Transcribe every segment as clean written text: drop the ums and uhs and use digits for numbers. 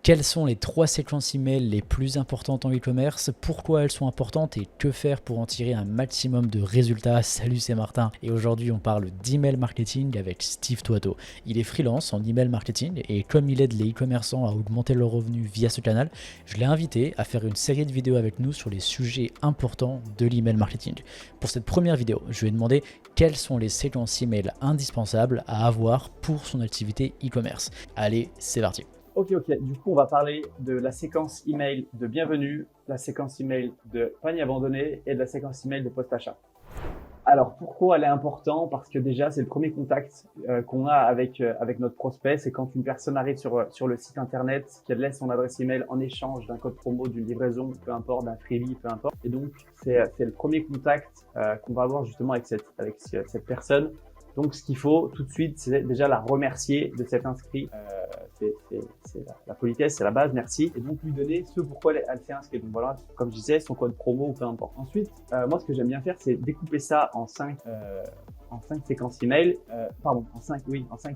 Quelles sont les 3 séquences email les plus importantes en e-commerce? Pourquoi elles sont importantes et que faire pour en tirer un maximum de résultats? Salut, c'est Martin et aujourd'hui on parle d'email marketing avec Steve Toato. Il est freelance en email marketing et comme il aide les e-commerçants à augmenter leurs revenus via ce canal, je l'ai invité à faire une série de vidéos avec nous sur les sujets importants de l'email marketing. Pour cette première vidéo, je lui ai demandé quelles sont les séquences email indispensables à avoir pour son activité e-commerce. Allez, c'est parti. Ok. Du coup, on va parler de la séquence email de bienvenue, la séquence email de panier abandonné et de la séquence email de post-achat. Alors, pourquoi elle est importante? Parce que déjà, c'est le premier contact qu'on a avec notre prospect. C'est quand une personne arrive sur le site internet, qu'elle laisse son adresse email en échange d'un code promo, d'une livraison, peu importe, d'un freebie, peu importe. Et donc, c'est le premier contact qu'on va avoir justement avec cette personne. Donc, ce qu'il faut tout de suite, c'est déjà la remercier de s'être inscrit. C'est la politesse, c'est la base, merci. Et donc, lui donner ce pourquoi elle s'est inscrite. Donc voilà, comme je disais, son code promo ou peu importe. Ensuite, moi, ce que j'aime bien faire, c'est découper ça en 5 séquences email. En 5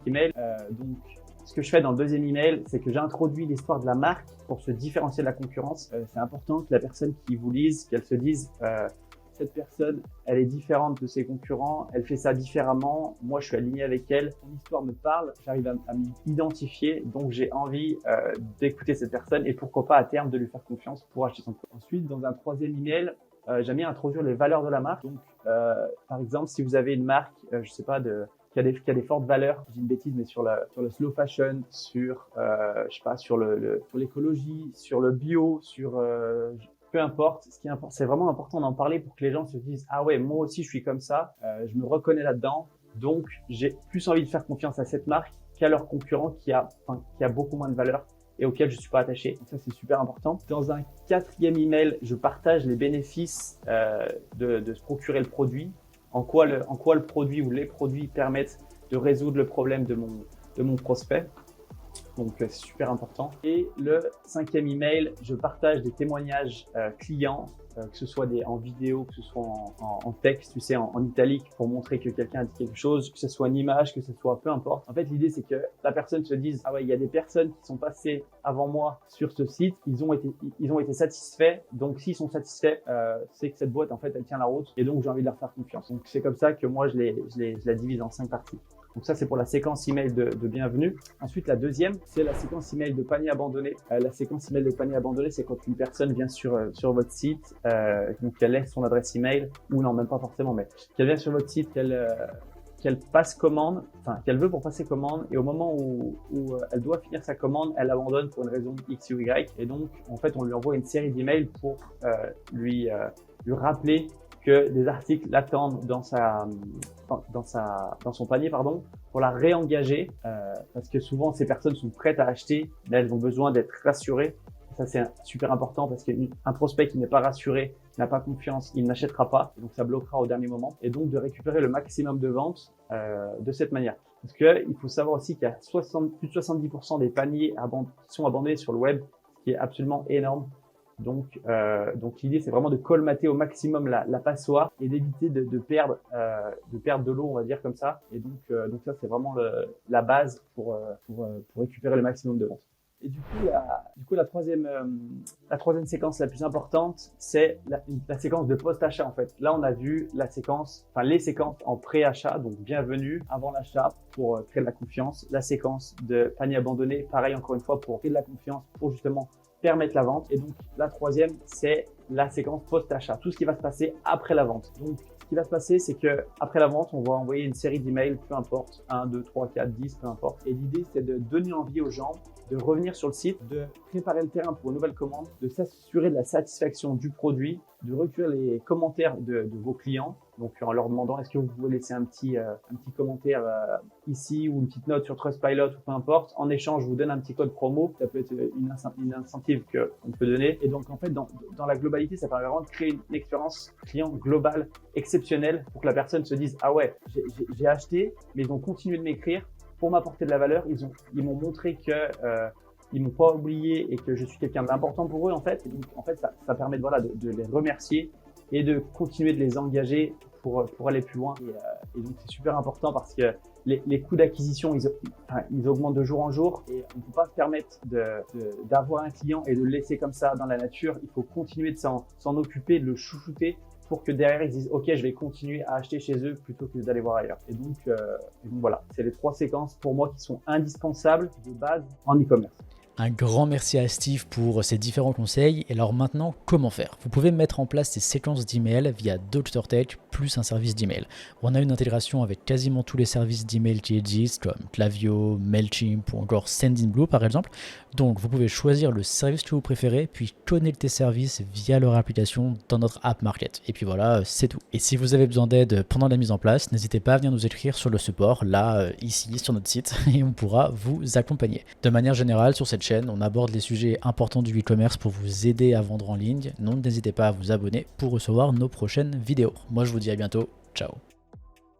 emails. Donc, ce que je fais dans le deuxième email, c'est que j'introduis l'histoire de la marque pour se différencier de la concurrence. C'est important que la personne qui vous lise, qu'elle se dise cette personne, elle est différente de ses concurrents, elle fait ça différemment, moi je suis aligné avec elle, son histoire me parle, j'arrive à m'identifier, donc j'ai envie d'écouter cette personne et pourquoi pas à terme de lui faire confiance pour acheter son produit. Ensuite, dans un troisième email, j'aime bien introduire les valeurs de la marque. Donc, par exemple, si vous avez une marque, je sais pas, qui a des fortes valeurs, je dis une bêtise, mais sur le slow fashion, sur l'écologie, sur le bio, peu importe, ce qui est important, c'est vraiment important d'en parler pour que les gens se disent « Ah ouais, moi aussi je suis comme ça, je me reconnais là-dedans, donc j'ai plus envie de faire confiance à cette marque qu'à leur concurrent qui a beaucoup moins de valeur et auquel je suis pas attaché. » Donc ça, c'est super important. Dans un quatrième email, je partage les bénéfices de se procurer le produit, en quoi le produit ou les produits permettent de résoudre le problème de mon prospect. Donc, c'est super important. Et le cinquième email, je partage des témoignages clients, que ce soit en vidéo, que ce soit en texte, tu sais, en italique, pour montrer que quelqu'un a dit quelque chose, que ce soit une image, que ce soit peu importe. En fait, l'idée, c'est que la personne se dise, ah ouais, il y a des personnes qui sont passées avant moi sur ce site, ils ont été satisfaits. Donc, s'ils sont satisfaits, c'est que cette boîte, en fait, elle tient la route. Et donc, j'ai envie de leur faire confiance. Donc, c'est comme ça que moi, je la divise en 5 parties. Donc ça, c'est pour la séquence email de bienvenue. Ensuite, la deuxième, c'est la séquence email de panier abandonné. La séquence email de panier abandonné, c'est quand une personne vient sur votre site, donc qu'elle laisse son adresse email, ou non, même pas forcément, mais qu'elle vient sur votre site, qu'elle passe commande, enfin qu'elle veut pour passer commande, et au moment où elle doit finir sa commande, elle abandonne pour une raison X ou Y, et donc en fait on lui envoie une série d'emails pour lui rappeler que des articles l'attendent dans son panier, pardon, pour la réengager, parce que souvent ces personnes sont prêtes à acheter, mais elles ont besoin d'être rassurées. Ça, c'est super important parce qu'un prospect qui n'est pas rassuré, n'a pas confiance, il n'achètera pas, donc ça bloquera au dernier moment. Et donc de récupérer le maximum de ventes de cette manière. Parce que il faut savoir aussi qu'il y a plus de 70% des paniers qui sont abandonnés sur le web, ce qui est absolument énorme. Donc l'idée, c'est vraiment de colmater au maximum la passoire et d'éviter de perdre de l'eau, on va dire comme ça. Et donc ça, c'est vraiment la base pour récupérer le maximum de ventes. Et du coup, la troisième séquence la plus importante, c'est la séquence de post-achat, en fait. Là, on a vu les séquences en pré-achat, donc bienvenue avant l'achat pour créer de la confiance. La séquence de panier abandonné, pareil, encore une fois, pour créer de la confiance, pour justement permettre la vente. Et donc, la troisième, c'est la séquence post-achat, tout ce qui va se passer après la vente. Donc, ce qui va se passer, c'est que après la vente, on va envoyer une série d'emails, peu importe, 1, 2, 3, 4, 10, peu importe. Et l'idée, c'est de donner envie aux gens de revenir sur le site, de préparer le terrain pour une nouvelle commande, de s'assurer de la satisfaction du produit, de recueillir les commentaires de vos clients, donc en leur demandant est-ce que vous pouvez laisser un petit commentaire ici ou une petite note sur Trustpilot ou peu importe. En échange, je vous donne un petit code promo, ça peut être une incentive qu'on peut donner. Et donc en fait, dans la globalité, ça permet vraiment de créer une expérience client globale, exceptionnelle, pour que la personne se dise ah ouais, j'ai acheté, mais ils ont continué de m'écrire pour m'apporter de la valeur. Ils m'ont montré que ils m'ont pas oublié et que je suis quelqu'un d'important pour eux, en fait. Et donc, en fait, ça permet de les remercier et de continuer de les engager pour aller plus loin. Et donc c'est super important parce que les coûts d'acquisition, ils augmentent de jour en jour et on ne peut pas se permettre d'avoir un client et de le laisser comme ça dans la nature. Il faut continuer de s'en occuper, de le chouchouter pour que derrière ils disent ok, je vais continuer à acheter chez eux plutôt que d'aller voir ailleurs. Et donc voilà, c'est les 3 séquences pour moi qui sont indispensables de base en e-commerce. Un grand merci à Steve pour ces différents conseils. Et alors maintenant, comment faire? Vous pouvez mettre en place ces séquences d'email via DoctorTech plus un service d'email. On a une intégration avec quasiment tous les services d'email qui existent comme Klaviyo, Mailchimp ou encore Sendinblue par exemple. Donc vous pouvez choisir le service que vous préférez puis connecter services via leur application dans notre app market. Et puis voilà, c'est tout. Et si vous avez besoin d'aide pendant la mise en place, n'hésitez pas à venir nous écrire sur le support, là, ici, sur notre site, et on pourra vous accompagner. De manière générale, sur cette chaîne, on aborde les sujets importants du e-commerce pour vous aider à vendre en ligne. Donc n'hésitez pas à vous abonner pour recevoir nos prochaines vidéos. Moi je vous dis à bientôt, ciao.